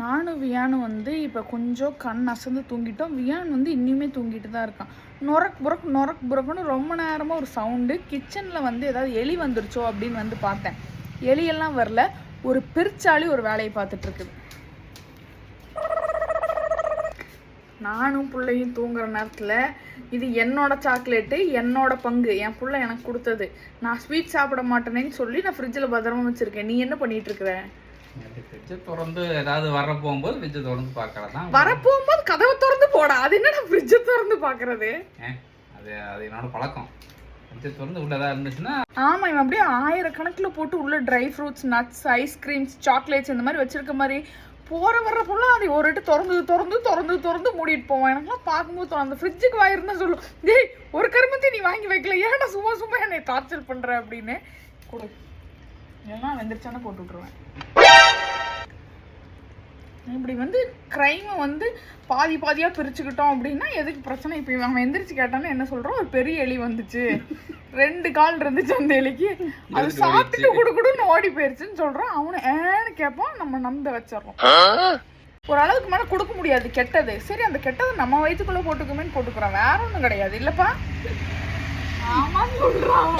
நானும் வியானும் வந்து இப்போ கொஞ்சம் கண் அசந்து தூங்கிட்டோம். வியான் வந்து இன்னுமே தூங்கிட்டு தான் இருக்கான். நொரக் புறக்குன்னு ரொம்ப நேரமாக ஒரு சவுண்டு. கிச்சனில் வந்து ஏதாவது எலி வந்துருச்சோ அப்படின்னு வந்து பார்த்தேன். எலியெல்லாம் வரல. ஒரு பெருச்சாளி ஒரு வேலையை பார்த்துட்ருக்குது. நானும் பிள்ளையும் தூங்குற நேரத்தில் இது என்னோட சாக்லேட்டு, என்னோட பங்கு, என் பிள்ளை எனக்கு கொடுத்தது. நான் ஸ்வீட் சாப்பிட மாட்டேனேன்னு சொல்லி நான் ஃப்ரிட்ஜில் பத்திரமா வச்சுருக்கேன். நீ என்ன பண்ணிட்டு இருக்கிற? ஃப்ரிட்ஜை திறந்து ஏதாவது வர போகும்போது ஃப்ரிட்ஜை திறந்து பார்க்கலாம். வர போகும்போது கதவை திறந்து போடா. அது என்னடா ஃப்ரிட்ஜை திறந்து பார்க்கறது? அது என்னோட பழக்கம். ஃப்ரிட்ஜை திறந்து உள்ள ஏதாவது இருந்துச்சுன்னா ஆமாம், இவன் அப்படியே 1000 கணக்கில் போட்டு உள்ள dry fruits, nuts, ice creams, chocolates இந்த மாதிரி வச்சிருக்க மாதிரி போகிற வர்ற ஃபுல்லாக அதை ஒரு திறந்து மூடிட்டு போவான். எனக்குலாம் பார்க்கும்போது அந்த ஃப்ரிட்ஜுக்கு வாயிருந்தா சொல்லும், டேய் ஒரு கருமத்தையும் நீ வாங்கி வைக்கல, ஏன்னா சும்மா என்னை டார்ச்சர் பண்ணுற அப்படின்னு. கொடு, எல்லாம் வெந்துருச்சானே போட்டு விட்ருவேன். இப்படி வந்து க்ரைமை வந்து பாதியாக பிரிச்சுக்கிட்டோம் அப்படின்னா எதுக்கு பிரச்சனை? இப்போ அவன் எந்திரிச்சு கேட்டான்னு என்ன சொல்கிறோம்? ஒரு பெரிய எலி வந்துச்சு, 2 கால் இருந்துச்சு அந்த எலிக்கு, அது சாப்பிட்டு குடுன்னு ஓடி போயிருச்சுன்னு சொல்கிறோம். அவனை ஏன்னு கேட்பான், நம்ம நம்ப வச்சிடறோம். ஒரு அளவுக்கு மேலே கொடுக்க முடியாது கெட்டது. சரி, அந்த கெட்டது நம்ம வயிற்றுக்குள்ளே போட்டுக்குமேன்னு போட்டுக்கிறோம், வேற ஒன்றும் கிடையாது. இல்லைப்பா? ஆமாம் சொல்கிறான்.